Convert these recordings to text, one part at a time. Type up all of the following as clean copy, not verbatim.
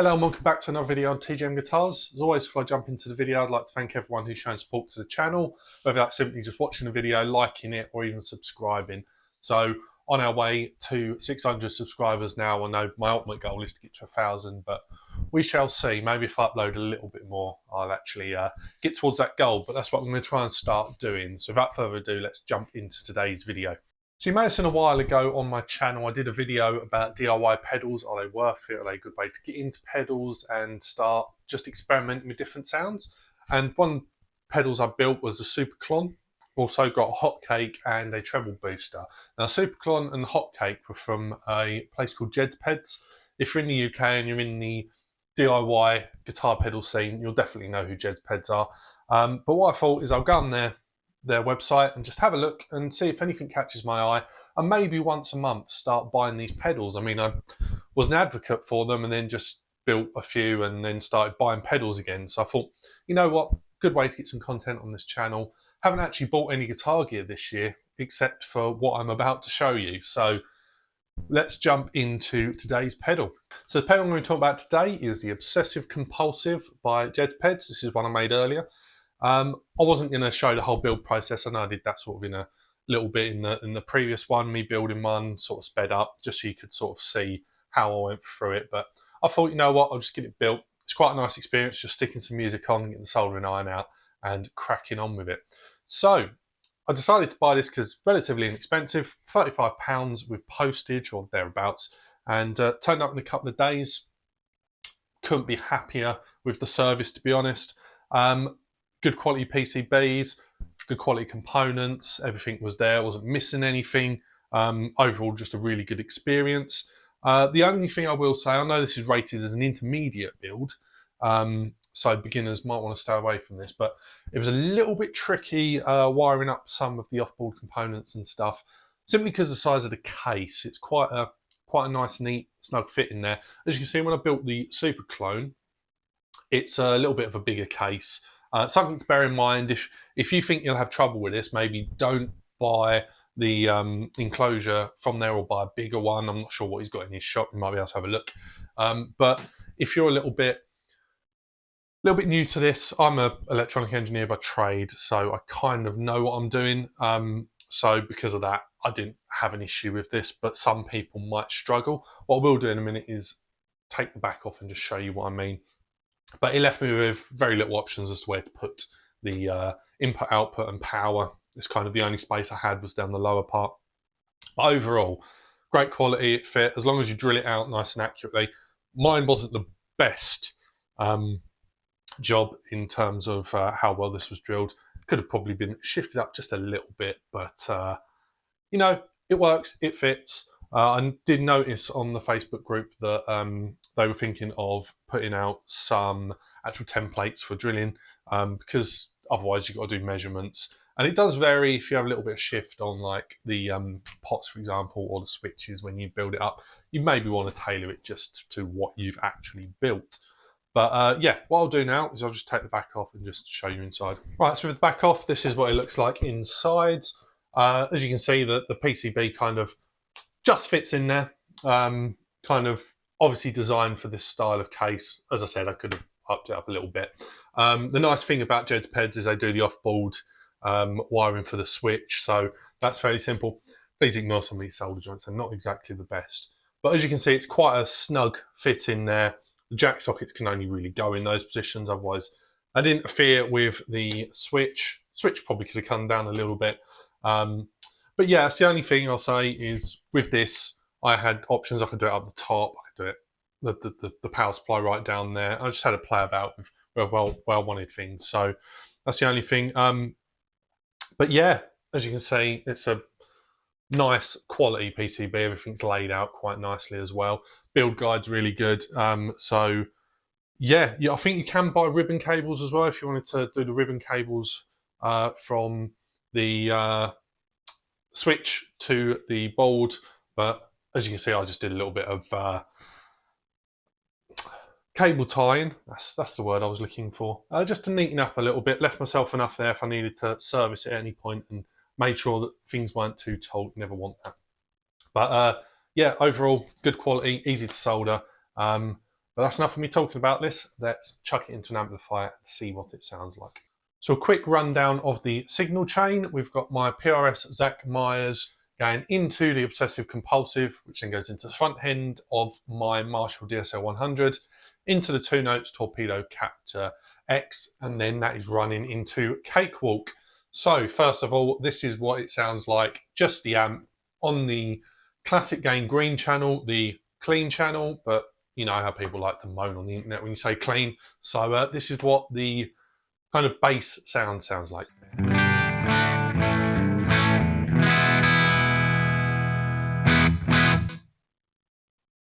Hello and welcome back to another video on TGM Guitars. As always, before I jump into the video, I'd like to thank everyone who's shown support to the channel, whether that's simply just watching the video, liking it, or even subscribing. So, on our way to 600 subscribers now. I know my ultimate goal is to get to 1,000, but we shall see. Maybe if I upload a little bit more, I'll actually get towards that goal, but that's what I'm going to try and start doing. So without further ado, let's jump into today's video. So you may have seen a while ago on my channel, I did a video about DIY pedals. Are they worth it? Are they a good way to get into pedals and start just experimenting with different sounds? And one of the pedals I built was a Superclon. Also got a Hotcake and a treble booster. Now Superclon and Hotcake were from a place called JedsPeds. If you're in the UK and you're in the DIY guitar pedal scene, you'll definitely know who JedsPeds are. But what I thought is I'll go on their website and just have a look and see if anything catches my eye, and maybe once a month start buying these pedals. I mean, I was an advocate for them and then just built a few and then started buying pedals again. So I thought, you know what, good way to get some content on this channel. Haven't actually bought any guitar gear this year except for what I'm about to show you. So let's jump into today's pedal. So the pedal I'm going to talk about today is the Obsessive Compulsive by JedsPeds. This is one I made earlier. I wasn't going to show the whole build process. I know I did that sort of in a little bit in the previous one, me building one sort of sped up, just so you could sort of see how I went through it. But I thought, you know what, I'll just get it built. It's quite a nice experience, just sticking some music on, getting the soldering iron out and cracking on with it. So I decided to buy this because it's relatively inexpensive, £35 with postage or thereabouts, and turned up in a couple of days. Couldn't be happier with the service, to be honest. Good quality PCBs, good quality components, everything was there, wasn't missing anything. Overall, just a really good experience. The only thing I will say, I know this is rated as an intermediate build, so beginners might want to stay away from this, but it was a little bit tricky wiring up some of the off-board components and stuff, simply because of the size of the case. It's quite a nice, neat, snug fit in there. As you can see, when I built the Superclone, it's a little bit of a bigger case. Something to bear in mind, if you think you'll have trouble with this, maybe don't buy the enclosure from there or buy a bigger one. I'm not sure what he's got in his shop. You might be able to have a look. But if you're a little bit new to this, I'm an electronic engineer by trade, so I kind of know what I'm doing. So because of that, I didn't have an issue with this, but some people might struggle. What I will do in a minute is take the back off and just show you what I mean. But it left me with very little options as to where to put the input, output and power. It's kind of the only space I had was down the lower part. But overall, great quality, it fit, as long as you drill it out nice and accurately. Mine wasn't the best job in terms of how well this was drilled. Could have probably been shifted up just a little bit, but you know, it works, it fits. I did notice on the Facebook group that they were thinking of putting out some actual templates for drilling, because otherwise you've got to do measurements. And it does vary if you have a little bit of shift on like the pots, for example, or the switches when you build it up. You maybe want to tailor it just to what you've actually built. But yeah, what I'll do now is I'll just take the back off and just show you inside. Right, so with the back off, this is what it looks like inside. As you can see, the PCB kind of just fits in there, kind of obviously designed for this style of case. As I said, I could have upped it up a little bit. The nice thing about JedsPeds is they do the off-board wiring for the switch, so that's fairly simple. Please ignore some of these solder joints, they're not exactly the best. But as you can see, it's quite a snug fit in there. The jack sockets can only really go in those positions, otherwise I didn't interfere with the switch. Switch probably could have come down a little bit. But yeah, that's the only thing I'll say is with this, I had options. I could do it up the top. I could do it the power supply right down there. I just had to play about with well wanted things. So that's the only thing. But yeah, as you can see, it's a nice quality PCB. Everything's laid out quite nicely as well. Build guide's really good. So yeah, I think you can buy ribbon cables as well if you wanted to do the ribbon cables from the switch to the board. But as you can see, I just did a little bit of cable tying. That's the word I was looking for. Just to neaten up a little bit, left myself enough there if I needed to service it at any point, and made sure that things weren't too taut. Never want that. But yeah, overall good quality, easy to solder. But that's enough of me talking about this. Let's chuck it into an amplifier and see what it sounds like. So a quick rundown of the signal chain. We've got my PRS Zach Myers going into the Obsessive Compulsive, which then goes into the front end of my Marshall DSL 100, into the 2 notes Torpedo Captor X, and then that is running into Cakewalk. So first of all, this is what it sounds like, just the amp on the classic gain green channel, the clean channel, but you know how people like to moan on the internet when you say clean. So this is what the kind of bass sounds like.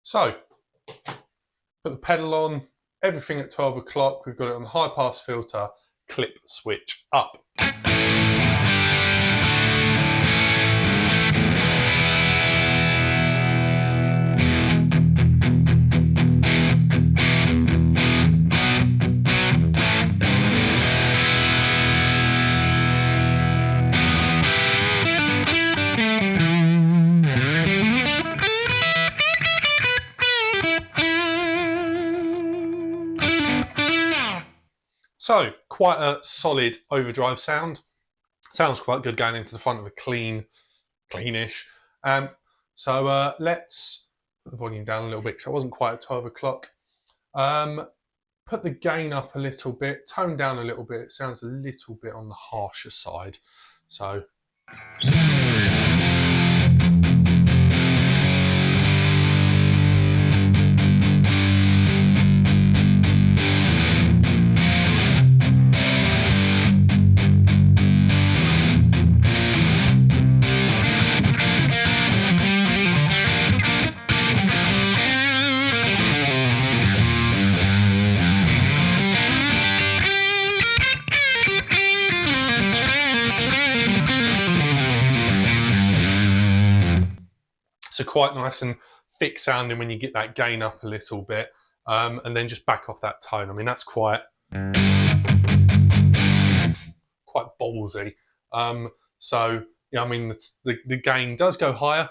So, put the pedal on, everything at 12 o'clock, we've got it on the high pass filter, clip switch up. So, quite a solid overdrive sound. Sounds quite good going into the front of a cleanish amp. So let's put the volume down a little bit because I wasn't quite at 12 o'clock. Put the gain up a little bit, tone down a little bit. It sounds a little bit on the harsher side. So. So quite nice and thick sounding when you get that gain up a little bit, and then just back off that tone. I mean, that's quite ballsy. So yeah, I mean, the gain does go higher,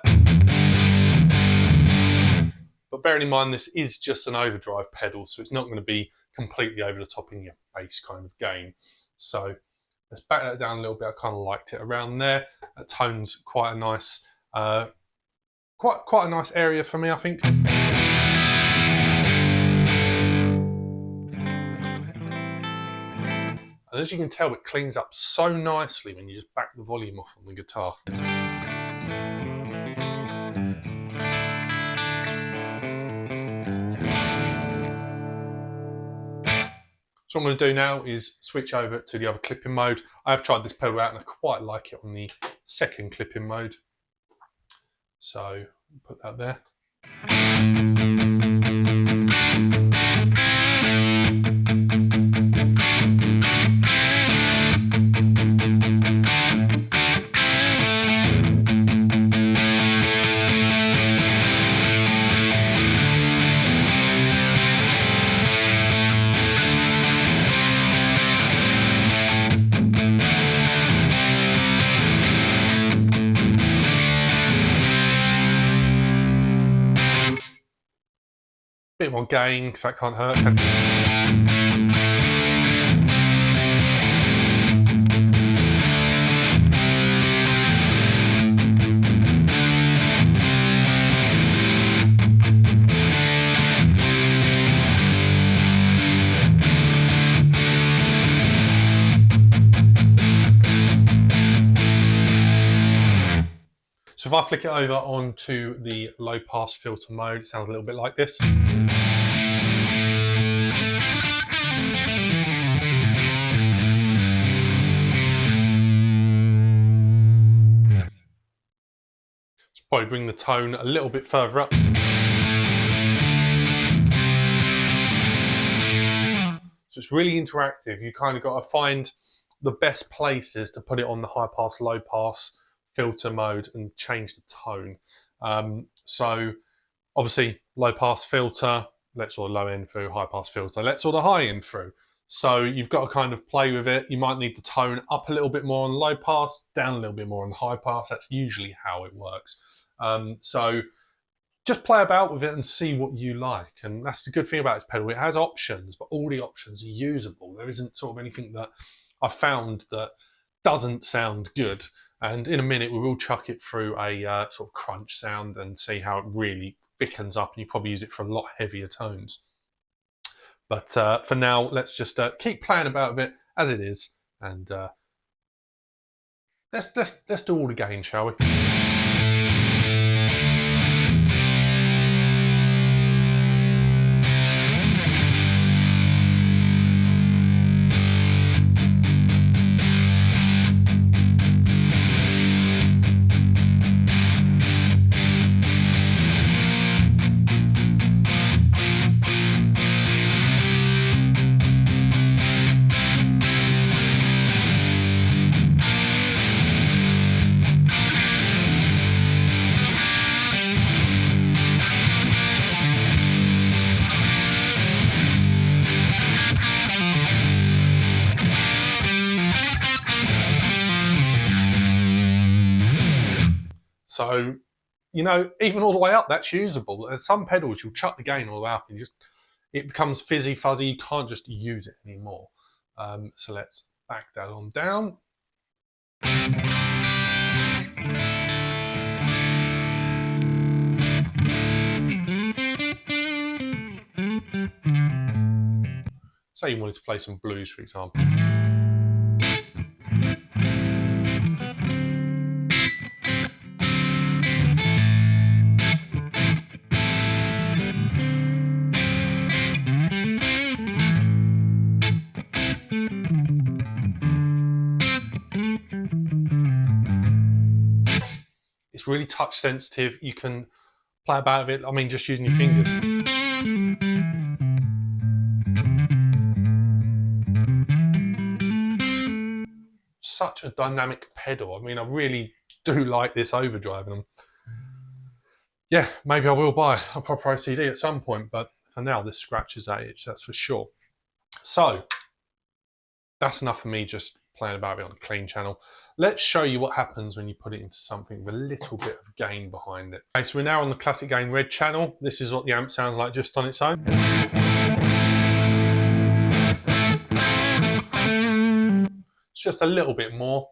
but bearing in mind this is just an overdrive pedal, so it's not going to be completely over the top in your bass kind of gain. So let's back that down a little bit. I kind of liked it around there. That tone's quite a nice. Quite a nice area for me, I think. And as you can tell, it cleans up so nicely when you just back the volume off on the guitar. So what I'm going to do now is switch over to the other clipping mode. I have tried this pedal out and I quite like it on the second clipping mode. So put that there. Bit more gain, because that can't hurt. So if I flick it over onto the low pass filter mode, it sounds a little bit like this. Probably bring the tone a little bit further up. So it's really interactive. You kind of got to find the best places to put it on the high pass, low pass filter mode and change the tone. So obviously low pass filter, lets all the low end through, high pass filter, lets all the high end through. So you've got to kind of play with it. You might need the tone up a little bit more on low pass, down a little bit more on high pass. That's usually how it works. So just play about with it and see what you like. And that's the good thing about this pedal. It has options, but all the options are usable. There isn't sort of anything that I found that doesn't sound good. And in a minute, we will chuck it through a sort of crunch sound and see how it really thickens up. And you probably use it for a lot heavier tones. But for now, let's just keep playing about with it as it is. And let's do all the gain, shall we? So, you know, even all the way up, that's usable. There's some pedals, you'll chuck the gain all the way up and it becomes fizzy, fuzzy. You can't just use it anymore. So let's back that on down. Say you wanted to play some blues, for example. It's really touch sensitive. You can play about with it, I mean, just using your fingers. Such a dynamic pedal. I mean, I really do like this overdrive. And yeah, maybe I will buy a proper OCD at some point, but for now, this scratches that itch, that's for sure. So that's enough for me just playing about it on a clean channel. Let's show you what happens when you put it into something with a little bit of gain behind it. Okay, so we're now on the Classic Gain Red channel. This is what the amp sounds like just on its own. It's just a little bit more.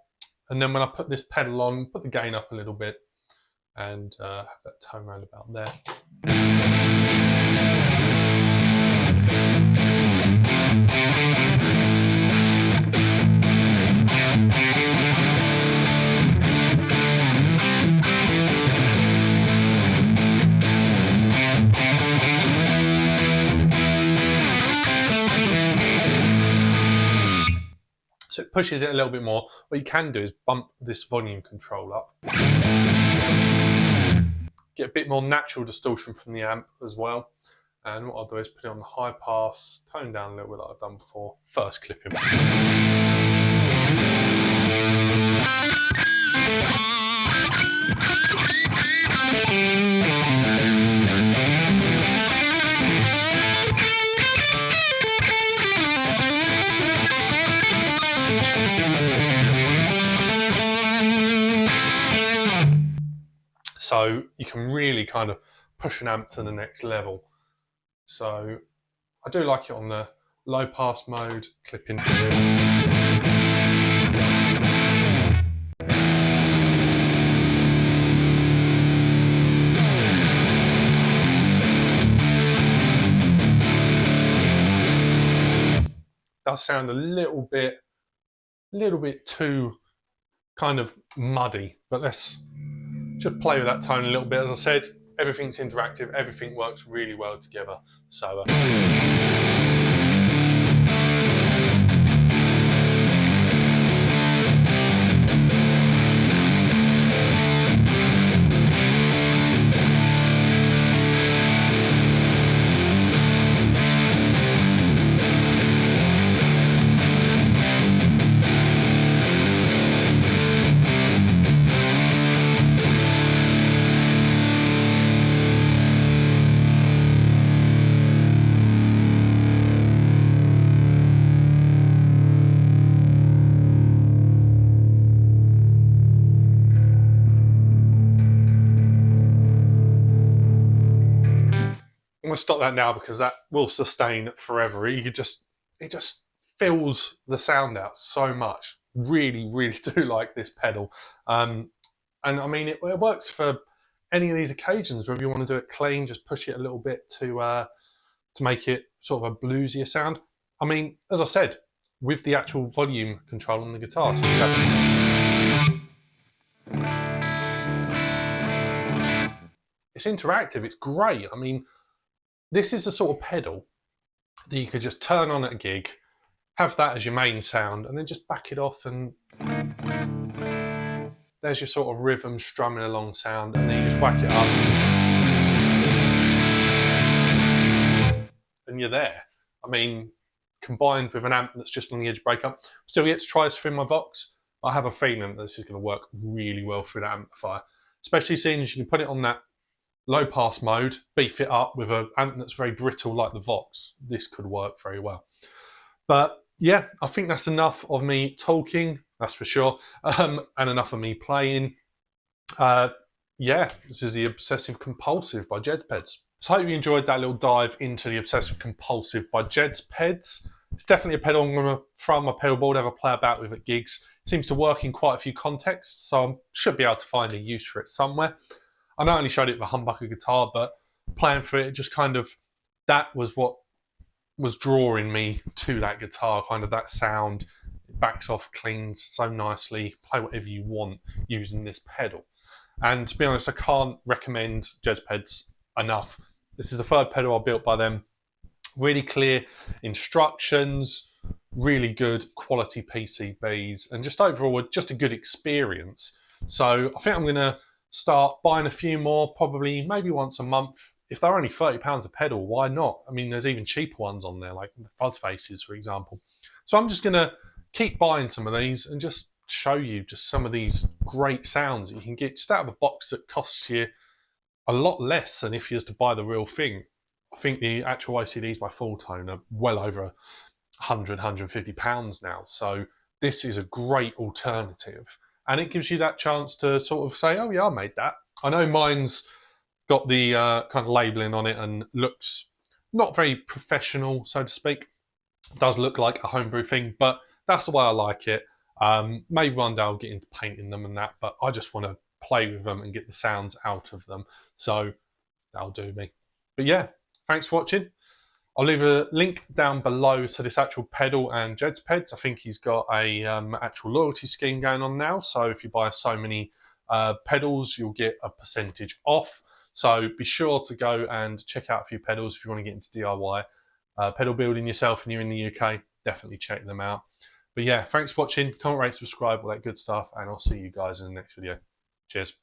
And then when I put this pedal on, put the gain up a little bit and have that tone round about there. So it pushes it a little bit more. What you can do is bump this volume control up. Get a bit more natural distortion from the amp as well. And what I'll do is put it on the high pass, tone down a little bit like I've done before. First clipping. So you can really kind of push an amp to the next level. So I do like it on the low pass mode, clipping. Does sound a little bit too kind of muddy, but let's just play with that tone a little bit. As I said, everything's interactive, everything works really well together. So to stop that now because that will sustain forever. It just fills the sound out so much. Really, really do like this pedal. And I mean, it works for any of these occasions. Whether you want to do it clean, just push it a little bit to make it sort of a bluesier sound. I mean, as I said, with the actual volume control on the guitar. So you have, it's interactive, it's great. I mean, this is the sort of pedal that you could just turn on at a gig, have that as your main sound, and then just back it off, and there's your sort of rhythm strumming along sound, and then you just whack it up, and you're there. I mean, combined with an amp that's just on the edge of breakup, still yet to try this through my Vox. I have a feeling that this is going to work really well through that amplifier, especially seeing as you can put it on that low pass mode, beef it up with an amp that's very brittle like the Vox. This could work very well. But yeah, I think that's enough of me talking, that's for sure, and enough of me playing. Yeah, this is the Obsessive Compulsive by JedsPeds. So I hope you enjoyed that little dive into the Obsessive Compulsive by JedsPeds. It's definitely a pedal I'm going to throw on my pedal board, have a play about with at gigs. It seems to work in quite a few contexts, so I should be able to find a use for it somewhere. I not only showed it with a humbucker guitar, but playing for it, just kind of, that was what was drawing me to that guitar, kind of that sound. It backs off, cleans so nicely, play whatever you want using this pedal. And to be honest, I can't recommend JedsPeds enough. This is the third pedal I built by them. Really clear instructions, really good quality PCBs, and just overall just a good experience. So I think I'm going to start buying a few more, probably maybe once a month. If they're only £30 a pedal, why not? I mean, there's even cheaper ones on there, like the Fuzz Faces, for example. So I'm just going to keep buying some of these and just show you just some of these great sounds that you can get just out of a box that costs you a lot less than if you was to buy the real thing. I think the actual OCDs by Fulltone are well over £100, £150 now. So this is a great alternative. And it gives you that chance to sort of say, oh yeah, I made that. I know mine's got the kind of labelling on it and looks not very professional, so to speak. It does look like a homebrew thing, but that's the way I like it. Maybe one day I'll get into painting them and that, but I just want to play with them and get the sounds out of them. So that'll do me. But yeah, thanks for watching. I'll leave a link down below to this actual pedal and JedsPeds. I think he's got a actual loyalty scheme going on now. So if you buy so many pedals, you'll get a percentage off. So be sure to go and check out a few pedals if you want to get into DIY. Pedal building yourself and you're in the UK, definitely check them out. But yeah, thanks for watching. Comment, rate, subscribe, all that good stuff. And I'll see you guys in the next video. Cheers.